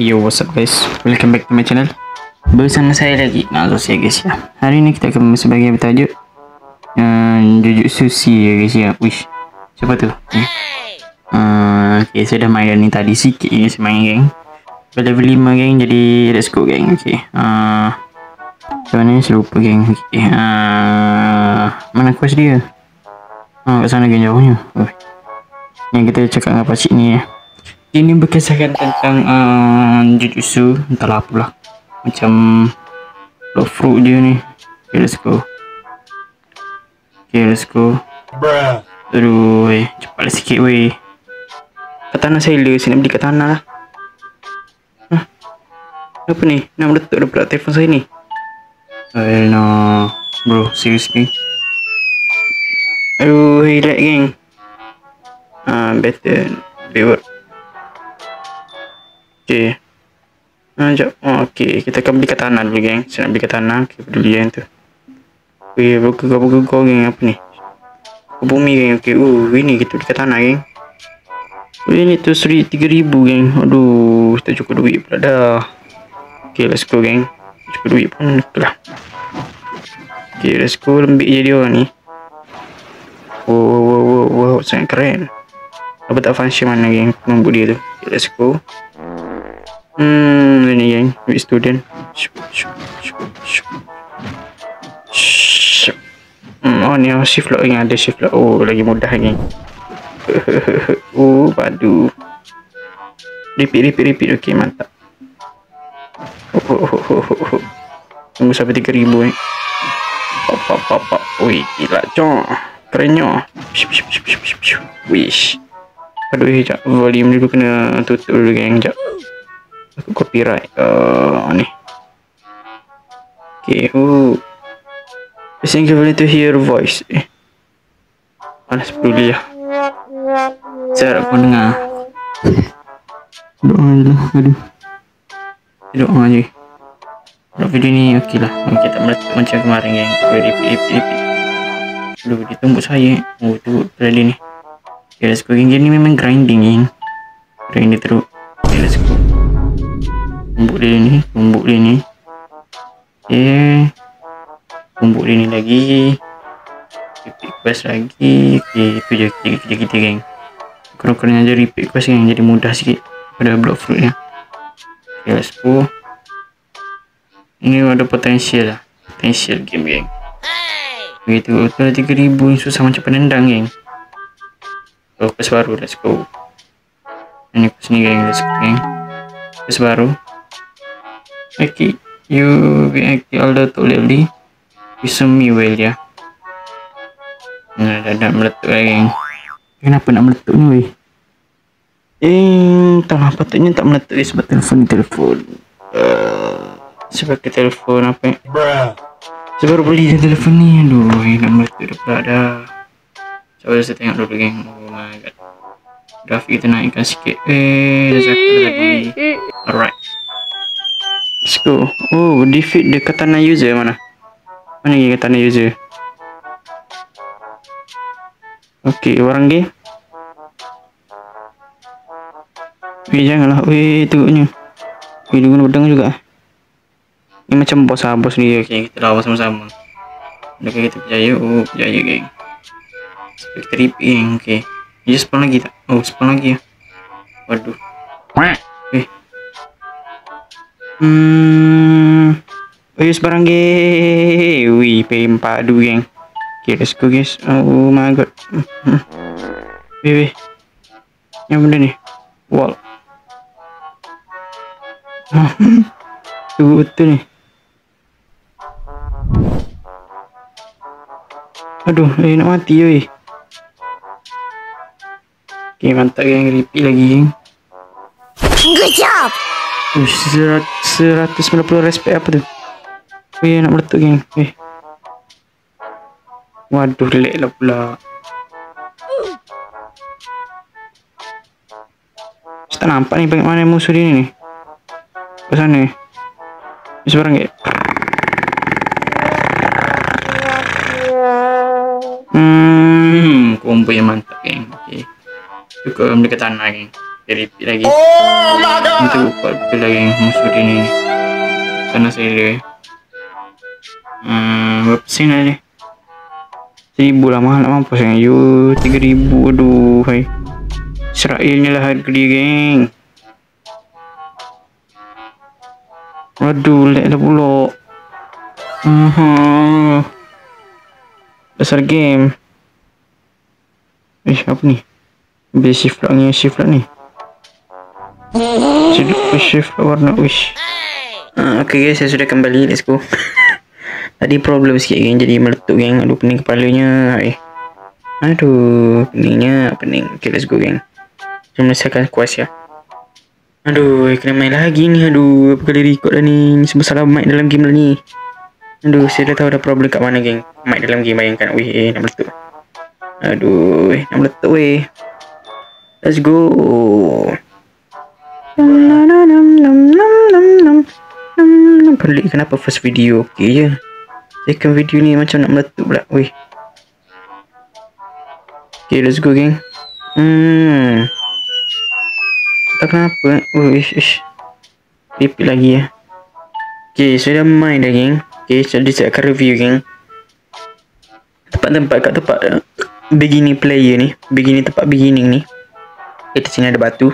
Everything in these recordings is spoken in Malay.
Yo, what's up guys? Welcome back to my channel. Bersama saya lagi, saya guys ya. Hari ni kita akan sebagai bertajuk Jujutsu C ya guys ya. Wish. Siapa tu? Okay, saya dah main ni tadi sikit ni saya main geng. Level 5 geng, jadi let's go geng. Okay. Macam mana saya lupa geng. Okay. Mana quest dia? Kat sana geng jauhnya. Yang kita cakap dengan pakcik ni ya. Ini berkisahkan tentang Jujutsu, entahlah apalah. Macam Love Fruit dia ni. Okay, let's go. Okay, let's go. Aduh, cepatlah sikit weh. Katana sailor, saya nak beli katana lah. Apa ni? Nak meletup dah pula telefon saya ni. No. Bro, seriously. Aduh, relax geng. Better reward. Okay. Sekejap. Okay, kita akan beli katana dulu geng. Saya nak beli katana. Okay, peduli yang tu. Okay, bergegar geng. Apa ni? Bumi geng. Okay, ini kita beli katana geng. Ini tu 3,000 geng. Aduh, tak cukup duit pula dah. Okay, let's go geng. Cukup duit pun lah. Okay, let's go. Lembik je dia orang ni. Wow, sangat keren. Apa tak function mana geng membuk dia tu. Okay, let's go. Ini geng, with student. Ni shift lock geng, ada shift lock. Lagi mudah geng. Padu. Repeat. Okay, mantap. Tunggu sampai 3,000 Pop. Ui, gila cok. Kerennya. Wish. Aduh, sekejap. Volume dulu kena tutup dulu geng. Sekejap. Aku copyright. Ni. Okay. I think you want to hear voice. Panas peduli lah. Saya harap kau dengar. Doa je lah. Aduh. Doa je. Kalau video ni okey lah. Okay, tak meletup macam kemarin geng. Repeat. Aduh, dia tumbuk saya. Tu tadi ni. Okay, let's go geng. Ni memang grinding geng. Grinding teruk. Okay, let's go. Tumbuk dia ni. Okay. Tumbuk dia ni lagi. Repeat quest lagi. Okay, itu je kerja kita geng. Kurang-kurang aja repeat quest geng. Jadi mudah sikit pada block fruit ya. Okay, let's go. Ini ada potensial lah. Potensial game geng. Begitu. Betul 3,000 susah macam penendang geng. Quest baru, let's go. Ini quest ni geng, let's go geng. Quest baru. Okay, you be all the top level. Bisa me well ya. Dah meletup lah geng. Kenapa nak meletup ni weh? Entahlah, patutnya tak meletup sebab telefon. Sebab ke telefon apa? Saya baru beli je telefon ni. Aduh, nak meletup dah pula dah. Coba saya tengok dulu geng. Oh my god. Grafik kita naikkan sikit. Dah cakap lagi. Alright. Let's go. Defeat the katana user mana? Mana lagi katana user? Okay, orang game. Janganlah. Tengoknya. Dia guna pedang juga. Ni macam bos ni. Okay, kita lawan sama-sama. Adakah kita berjaya? Berjaya geng. Kita repeat geng. Okay. Dia spawn lagi tak? Spawn lagi ya. Waduh. Sebarang geng. P4 geng. Okay, let's go guys. Oh my god. Yang benda ni. Wall. Tu betul ni. Aduh, nak mati weh. Okay, mantap geng. Repeat lagi geng. Good job. 190 respect apa tu? Nak meletup geng. Waduh, lag lah pula. Saya tak nampak ni bagaimana musuh dia ni. Ke sana. Sebarang ke? Combo yang mantap geng. Okay. Cukup ambil katana geng. Kita repeat lagi. Kita buka betul lagi musuh dia ni. Sana saya berapa sen lah ni? 1,000 lah, mahal nak mampus kan. 3,000. Aduh hai. Israel ni lah harga dia geng. Aduh lag dah pula. Dasar game. Apa ni? Habis shift lah ni. Shift warna wish. Okay guys, saya sudah kembali. Let's go. Tadi problem sikit geng, jadi meletup geng. Aduh pening kepalanya. Aduh pening. Okay, let's go geng. Jom selesaikan quest ya. Aduh, kena main lagi ni. Aduh, apa kali record dah ni. Ni semua salah mic dalam game dah ni. Aduh, saya dah tahu dah problem kat mana geng. Mic dalam game, bayangkan. Weh, nak meletup. Aduh, nak meletup weh. Let's go. Pelik kenapa first video okey je. Second video ni macam nak meletup pula. Weh. Okay, let's go geng. Tak kenapa. Ish. Repeat lagi ya. Okay, saya dah main dah geng. Okay, jadi saya akan review geng. Tempat kat tempat beginning player ni. Tempat beginning ni. Kita sini ada batu.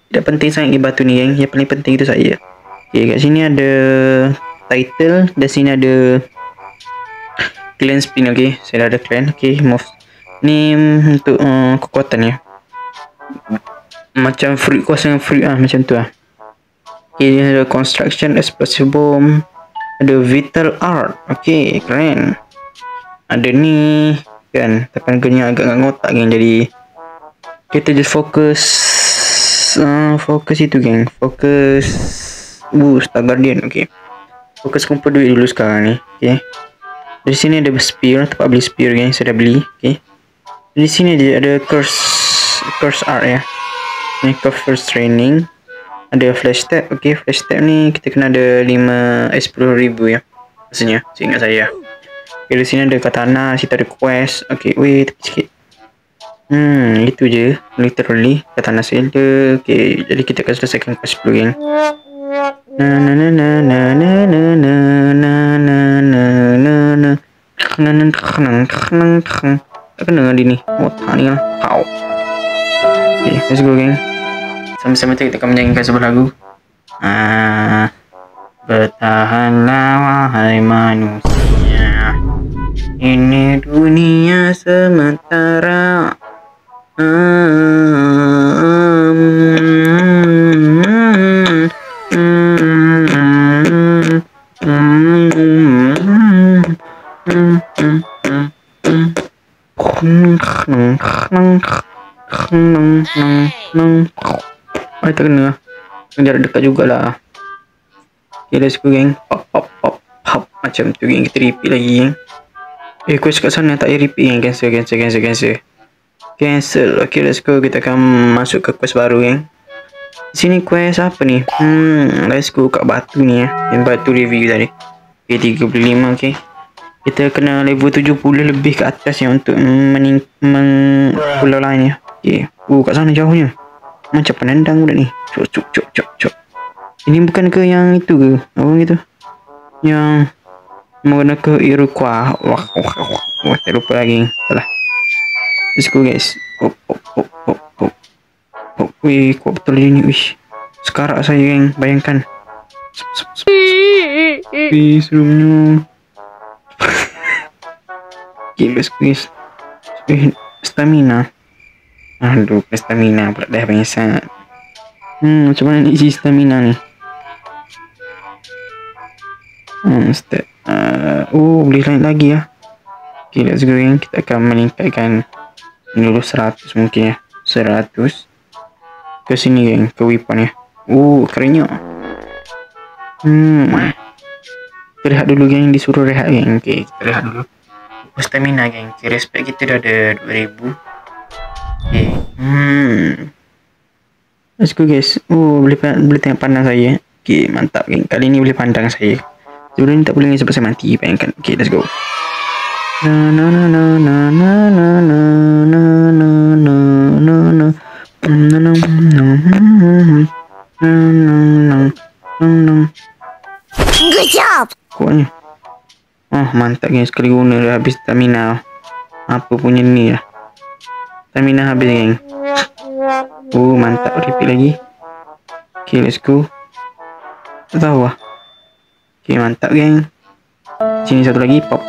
Tidak penting sangat batu ni geng. Yang paling penting itu saya. Okay, kat sini ada title. Dan sini ada clan spin. Okay, saya dah ada clan. Okay, move. Ni untuk kekuatan ya. Macam fruit kuasa dengan fruit macam tu lah. Okay, ni ada construction, explosive bomb. Ada vital art. Okay, keren. Ada ni kan, tekan kenyang agak ngotak geng. Jadi kita just fokus itu geng. Fokus Star Guardian. Okay, fokus kumpul duit dulu sekarang ni. Okay, dari sini ada spear, tempat beli spear geng. Saya dah beli. Okay, di sini dia ada curse art ya. Ni first training. Ada flash tab. Okay, flash tab ni kita kena ada 10,000 ya. Maksudnya, seingat saya. Okay, di sini ada katana. Situ ada quest. Okay, weh, tepi sikit. Itu je. Literally katana sale. Okay, jadi kita akan selesaikan quest dulu geng. Tak kena dengan dia ni. Otak ni lah. Pow. Okay, let's go geng. Sama-sama kita akan menyanyikan sebuah lagu. Bertahanlah wahai manusia. Ini dunia sementara. Tak kena. Jarak dekat jugalah. Okay, let's go geng. Pop. Macam tu geng. Kita repeat lagi geng. Quest kat sana tak payah repeat geng. Cancel. Okay, let's go. Kita akan masuk ke quest baru geng. Sini quest apa ni? Let's go kat batu ni ya. Yang batu review tadi. Okay, 35. Okay, kita kena level 70 lebih ke atas ya. Untuk pulau lain ya. Okay, kat sana jauhnya. Macam penendang budak ni. Cok. Ini bukan ke yang itu ke? Apa gitu? Yang mana ke Iroquois. Wah, tak lupa lagi. Salah. Let's go guys. Wih, kuat betul ini. Wish. Sekarak saya geng. Bayangkan. Wih, serumnya. Okay, let's go guys. Stamina. Aduh, stamina pula dah banyak sangat. Macam mana ni isi stamina ni? Step. Boleh lain lagi ya. Okay, let's go yang kita akan meningkatkan dulu 100 mungkin ya. 100 ke sini geng, ke weapon ya. Kerennya. Kita rehat dulu geng, disuruh rehat geng. Okay, kita rehat dulu. Stamina geng. Okay, respect kita dah ada 2000. Okay. Let's go guys. Boleh tengok pandang saya. Okay, mantap geng. Kali ni boleh pandang saya. Sebelum ni tak boleh sebab saya mati. Bayangkan. Okay, let's go. Oh mantap geng, sekali guna dah habis stamina. Apa punya ni lah. Stamina habis geng. Mantap, repeat lagi. Okay, let's go. Tak tahu lah. Okay, mantap geng. Sini satu lagi, pop.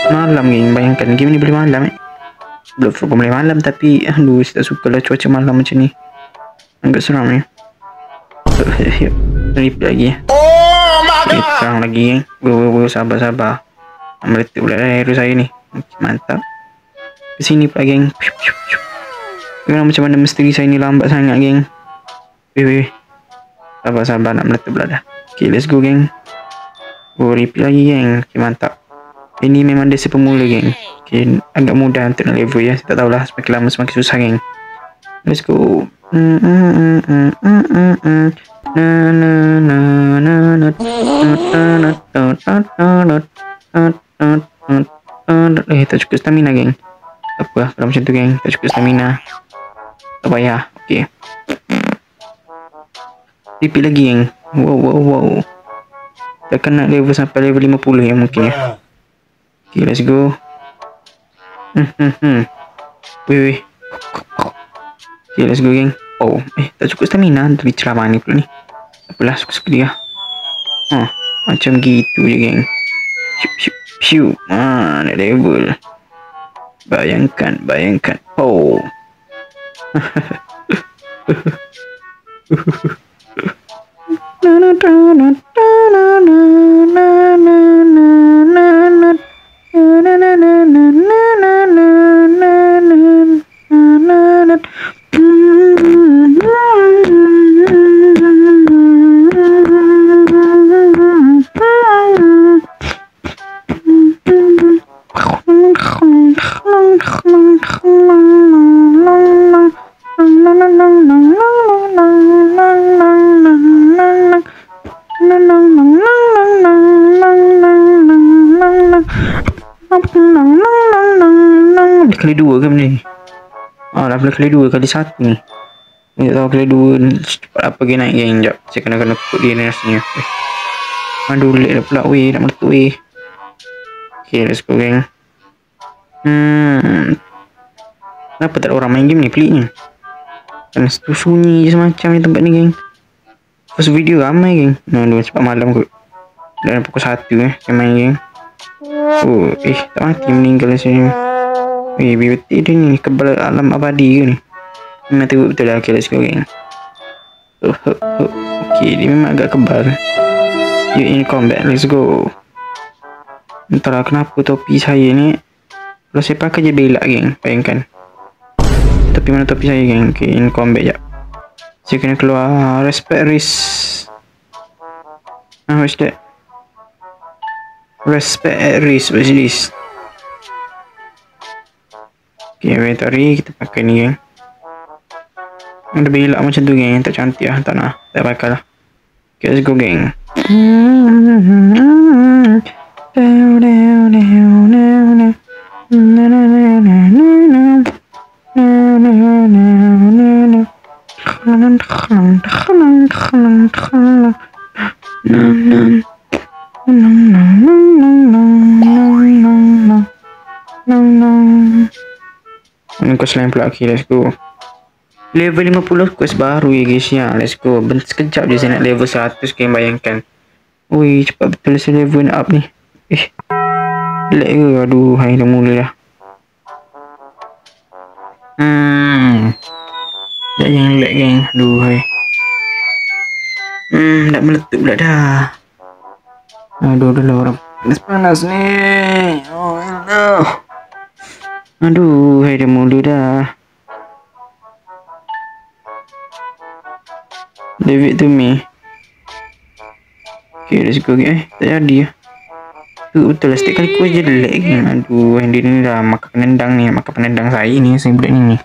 Malam geng, bayangkan game ni boleh malam Belum boleh malam tapi aduh, saya tak suka lah cuaca malam macam ni. Agak seram ni. Repeat lagi. Okay, terang lagi geng. Sabar. Meletup pula hero saya ni. Okay, mantap. Kesini pula geng. Macam mana misteri saya ni lambat sangat geng. Weh. Sabar nak meletup pula dah. Okay, let's go geng. Repeat lagi geng. Okay, mantap. Ini memang desa pemula geng. Okay, agak mudah untuk nak level ya. Saya tak tahulah, semakin lama semakin susah geng. Let's go. Tak cukup stamina geng. Apa kalau macam tu geng, tak cukup stamina. Tak payah. Okay, repeat lagi geng. Wow. Takkan nak level sampai level 50 yang mungkin ya. Okay, let's go. Weh. Okay, let's go geng. Tak cukup stamina dari ceramah ni pula ni. Apalah, suka-suka dia. Macam gitu je geng. Syuk. Nak level. Bayangkan. Kali 2 ke benda ni? Dah boleh kali 2, kali 1 ni. Tak tahu kali 2 ni cepat apa ke naik geng. Sekejap, saya kena put dia ni rasanya. Aduh, lag dah pula weh, nak meletup weh. Okay, let's go geng. Kenapa tak ada orang main game ni, peliknya. Kan sunyi je semacam ni tempat ni geng. First video ramai geng. Aduh, cepat malam kot. Dah pukul 1 saya main geng. Tak mati meninggal sini. Beauty dia ni kebal alam abadi ke ni? Memang teruk betul lah. Okay, let's go geng. Okay, dia memang agak kebal. You in combat, let's go. Entahlah kenapa topi saya ni, kalau saya pakai je belak geng, bayangkan. Tapi mana topi saya geng. Okay, in combat jap. Saya kena keluar respect risk. What's that? Respect at risk, what's this? Okay, inventory kita pakai ni geng. Ada belak macam tu geng, tak cantik lah, tak nak, tak pakai lah. Okay, let's go geng. Quest lain pula. Okay, let's go. Level 50 quest baru ya guys ya. Let's go. Sekejap je saya nak level 100 kalian bayangkan. Ui, cepat betul saya level up ni. Lag ke? Aduh, hai dah mula dah. Tak yang lag geng. Aduh, hai. Nak meletup pula dah. Aduh, dah lah orang panas ni. Oh, no. Aduh, hai dah mula dah. Leave it to me. Okay, let's go guys. Tak jadi. Tu betul lah, setiap kali aku je lag kan. Aduh, dia ni dah makan penendang ni. Makan penendang saya ni, saya budak ni.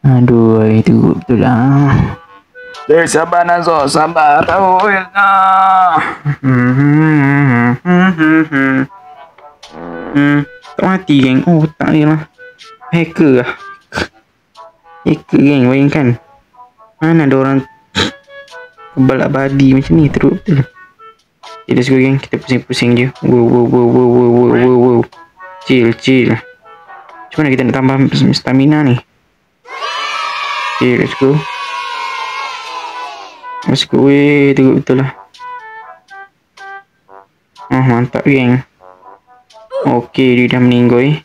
Aduh, itu betul lah. Sabar Nazo, sabar. Oh, ya. Tak mati geng. Oh, tak je lah. Hacker lah. Hacker geng, bayangkan. Mana ada orang kebal abadi macam ni, teruk betul. Okay, let's go geng. Kita pusing-pusing je. Wow. Chill. Macam mana kita nak tambah stamina ni? Okay, let's go. Weh, teruk betul lah. Mantap geng. Okay, dia dah meninggal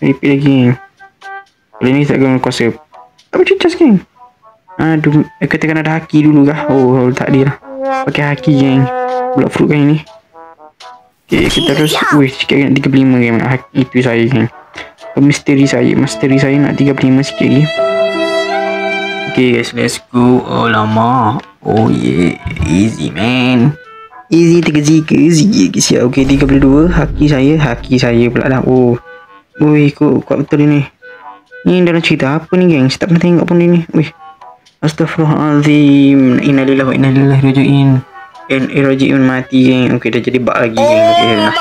repeat lagi geng. Kali ni tak guna kuasa. Apa cucas geng? Aduh, katakan ada haki dulu kah? Oh, tak dia lah. Pakai haki geng. Block fruit kan ini. Okay, kita terus. Sikit lagi nak 35 geng. Itu saya geng. Misteri saya nak 35 sikit lagi. Okay guys, let's go. Oh lama. Oh yeah, easy man. Easy siap. Okay, 32. Haki saya pula dah. Oh. Kuat betul ni. Ni dalam cerita apa ni geng? Saya tak pernah tengok pun ni. Astaghfirullahaladzim. Innalillahi wa inna ilaihi raji'un. Mati geng. Okay, dah jadi bug lagi geng. Okay, nah.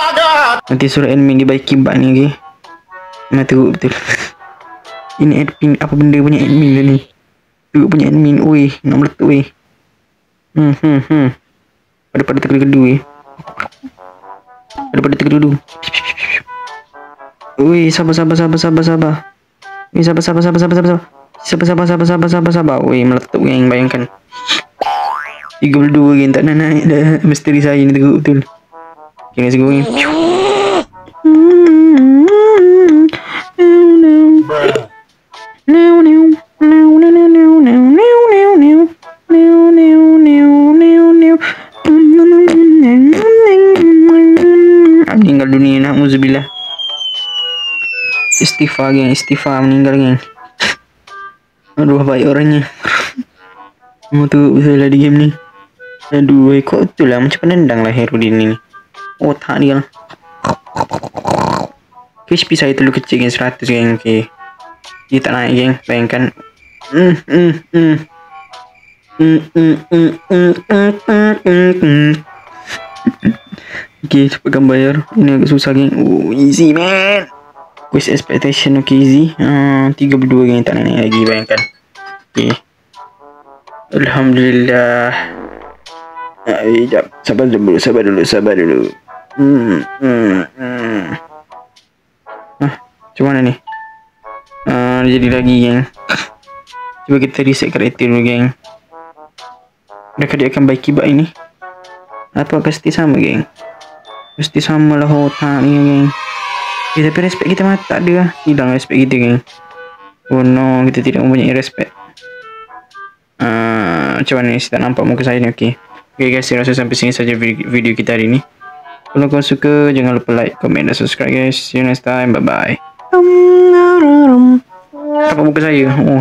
Nanti suruh admin dibaiki bug ni okay. Nah, teruk betul. Ini admin. Apa benda punya admin dah ni? Teruk punya admin. Nak meletup Pada terkedu Pada terkedu. Sabar. Sabar. Meletup geng, bayangkan. 32 geng, tak nak naik dah. Misteri saya ni teruk betul. Okay, let's go geng. Meninggal dunia, na'udzubillah. Istighfar geng, meninggal geng. Aduh, baik orangnya. Mau tu betul lah di game ni. Aduh, kok betul lah macam penendang lah Herudin ni. Otak dia lah. HP saya terlalu kecil geng, 100 geng. Okay, dia tak naik geng, bayangkan. Okay, cepatkan bayar. Ini agak susah geng. Easy man. Quest expectation okay, easy. 32 geng, tak naik lagi, bayangkan. Okay, Alhamdulillah. Sekejap, sabar dulu. Macam mana ni? Jadi lagi geng. Cuba kita reset karakter dulu geng. Adakah dia akan baiki bug ini? Atau pasti sama geng? Mesti sama lah otak ni geng. Tapi respect kita mah tak ada lah. Hilang respect kita geng. Oh no, kita tidak mempunyai respect. Macam mana ni? Saya tak nampak muka saya ni. Okay guys, saya rasa sampai sini saja video kita hari ni. Kalau kau suka, jangan lupa like, comment dan subscribe guys. See you next time, bye bye. Apa muka saya? Oh